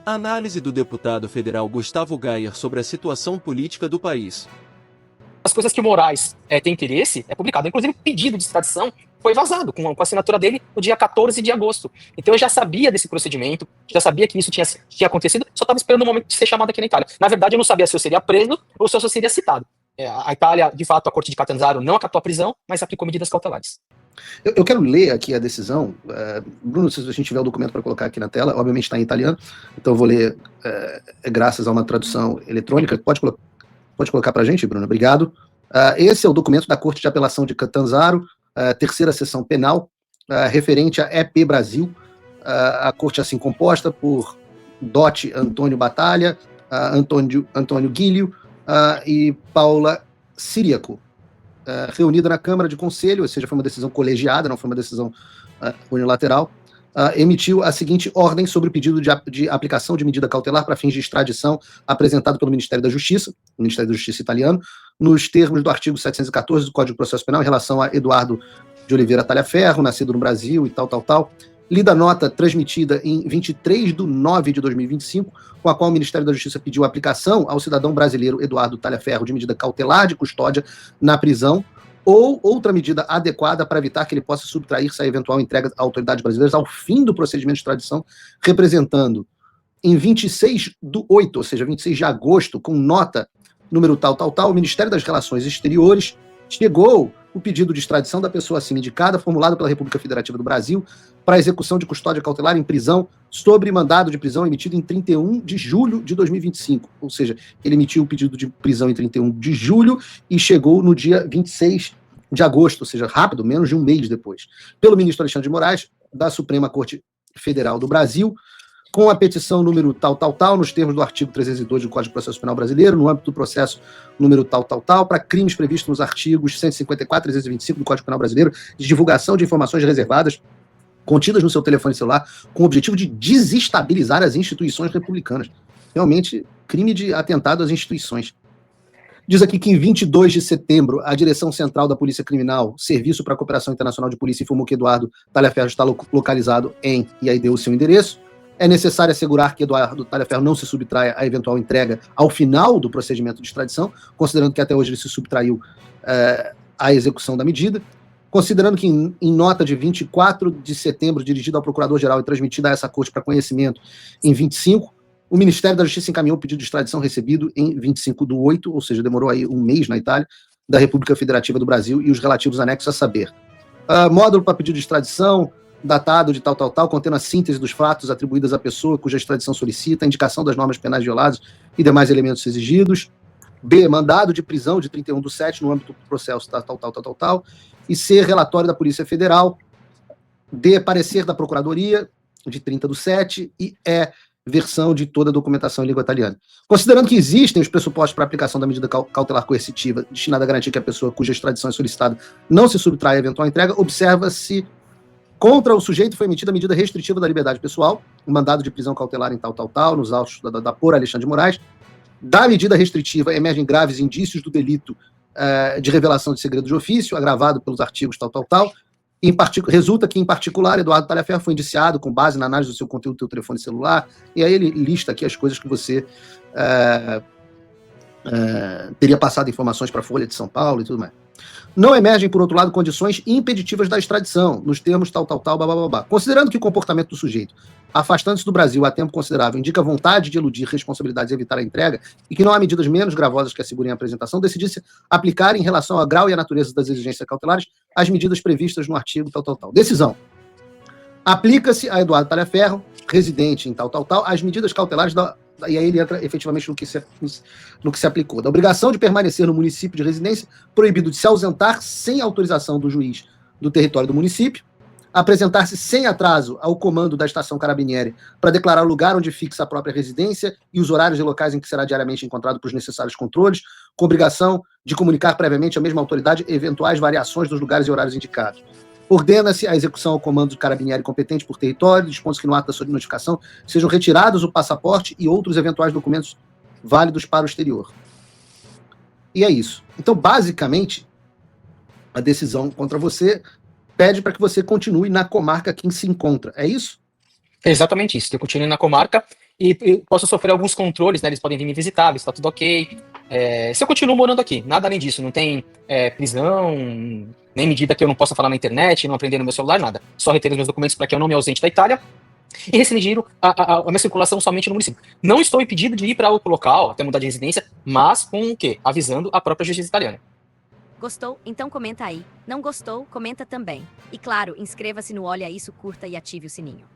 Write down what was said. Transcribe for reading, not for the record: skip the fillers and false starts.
Análise do deputado federal Gustavo Gayer sobre a situação política do país. As coisas que o Moraes tem interesse é publicado. Inclusive, o pedido de extradição foi vazado com a assinatura dele no dia 14 de agosto. Então eu já sabia desse procedimento, já sabia que isso tinha acontecido, só estava esperando o momento de ser chamado aqui na Itália. Na verdade, eu não sabia se eu seria preso ou se eu só seria citado. A Itália, de fato, a Corte de Catanzaro não acatou a prisão, mas aplicou medidas cautelares. Eu quero ler aqui a decisão. Bruno, se a gente tiver o documento para colocar aqui na tela, obviamente está em italiano, então eu vou ler graças a uma tradução eletrônica. Pode colocar para a gente, Bruno? Obrigado. Esse é o documento da Corte de Apelação de Catanzaro, terceira sessão penal, referente à EP Brasil. A corte assim composta por Dotti Antônio Batalha, Antônio Guilho e Paula Siriaco. Reunida na Câmara de Conselho, ou seja, foi uma decisão colegiada, não foi uma decisão unilateral, emitiu a seguinte ordem sobre o pedido de aplicação de medida cautelar para fins de extradição apresentado pelo Ministério da Justiça, o Ministério da Justiça italiano, nos termos do artigo 714 do Código de Processo Penal em relação a Eduardo de Oliveira Talhaferro, nascido no Brasil e tal. Lida a nota transmitida em 23/9/2025, com a qual o Ministério da Justiça pediu a aplicação ao cidadão brasileiro Eduardo Talhaferro de medida cautelar de custódia na prisão ou outra medida adequada para evitar que ele possa subtrair-se a eventual entrega a autoridades brasileiras ao fim do procedimento de extradição, representando em 26/8, ou seja, 26 de agosto, com nota número tal, o Ministério das Relações Exteriores chegou o pedido de extradição da pessoa assim indicada, formulado pela República Federativa do Brasil, para execução de custódia cautelar em prisão, sobre mandado de prisão emitido em 31 de julho de 2025. Ou seja, ele emitiu o pedido de prisão em 31 de julho e chegou no dia 26 de agosto, ou seja, rápido, menos de um mês depois, pelo ministro Alexandre de Moraes, da Suprema Corte Federal do Brasil, com a petição número tal, nos termos do artigo 302 do Código de Processo Penal Brasileiro, no âmbito do processo número tal, para crimes previstos nos artigos 154 e 325 do Código Penal Brasileiro, de divulgação de informações reservadas contidas no seu telefone celular, com o objetivo de desestabilizar as instituições republicanas. Realmente, crime de atentado às instituições. Diz aqui que em 22 de setembro, a Direção Central da Polícia Criminal, Serviço para a Cooperação Internacional de Polícia, informou que Eduardo Talhaferro está localizado em, e aí deu o seu endereço. É necessário assegurar que Eduardo Talhaferro não se subtraia à eventual entrega ao final do procedimento de extradição, considerando que até hoje ele se subtraiu à execução da medida. Considerando que em nota de 24 de setembro, dirigida ao Procurador-Geral e transmitida a essa corte para conhecimento em 25, o Ministério da Justiça encaminhou o pedido de extradição recebido em 25/8, ou seja, demorou aí um mês na Itália, da República Federativa do Brasil e os relativos anexos a saber. Módulo para pedido de extradição, datado de tal, contendo a síntese dos fatos atribuídos à pessoa cuja extradição solicita, a indicação das normas penais violadas e demais elementos exigidos. B, mandado de prisão de 31/7 no âmbito do processo tal. E C, relatório da Polícia Federal. D, parecer da Procuradoria de 30/7 e E, versão de toda a documentação em língua italiana. Considerando que existem os pressupostos para a aplicação da medida cautelar coercitiva destinada a garantir que a pessoa cuja extradição é solicitada não se subtrai à eventual entrega, observa-se contra o sujeito foi emitida a medida restritiva da liberdade pessoal, um mandado de prisão cautelar em tal, nos autos da por Alexandre de Moraes. Da medida restritiva emergem graves indícios do delito de revelação de segredo de ofício, agravado pelos artigos tal. Resulta que, em particular, Eduardo Talhaferro foi indiciado com base na análise do seu conteúdo do seu telefone celular, e aí ele lista aqui as coisas que você teria passado informações para a Folha de São Paulo e tudo mais. Não emergem, por outro lado, condições impeditivas da extradição, nos termos tal, blá. Considerando que o comportamento do sujeito, afastando-se do Brasil há tempo considerável, indica vontade de eludir responsabilidades e evitar a entrega, e que não há medidas menos gravosas que assegurem a apresentação, decidi-se aplicar, em relação ao grau e à natureza das exigências cautelares, as medidas previstas no artigo tal. Decisão. Aplica-se a Eduardo Talhaferro, residente em tal, as medidas cautelares e aí ele entra efetivamente no que se aplicou. Da obrigação de permanecer no município de residência, proibido de se ausentar sem autorização do juiz do território do município, apresentar-se sem atraso ao comando da estação Carabinieri para declarar o lugar onde fixa a própria residência e os horários e locais em que será diariamente encontrado para os necessários controles, com obrigação de comunicar previamente à mesma autoridade eventuais variações dos lugares e horários indicados. Ordena-se a execução ao comando do Carabinieri competente por território, dispõe-se que no ato da sua notificação sejam retirados o passaporte e outros eventuais documentos válidos para o exterior. E é isso. Então, basicamente, a decisão contra você pede para que você continue na comarca que se encontra. É isso? É exatamente isso. Eu continuo na comarca e posso sofrer alguns controles, né? Eles podem vir me visitar, ver se tá tudo ok. Se eu continuo morando aqui, nada além disso, não tem prisão, nem medida que eu não possa falar na internet, não aprender no meu celular, nada. Só reter os meus documentos para que eu não me ausente da Itália e restringir a minha circulação somente no município. Não estou impedido de ir para outro local, até mudar de residência, mas com o quê? Avisando a própria justiça italiana. Gostou? Então comenta aí. Não gostou? Comenta também. E claro, inscreva-se no Olha Isso, curta e ative o sininho.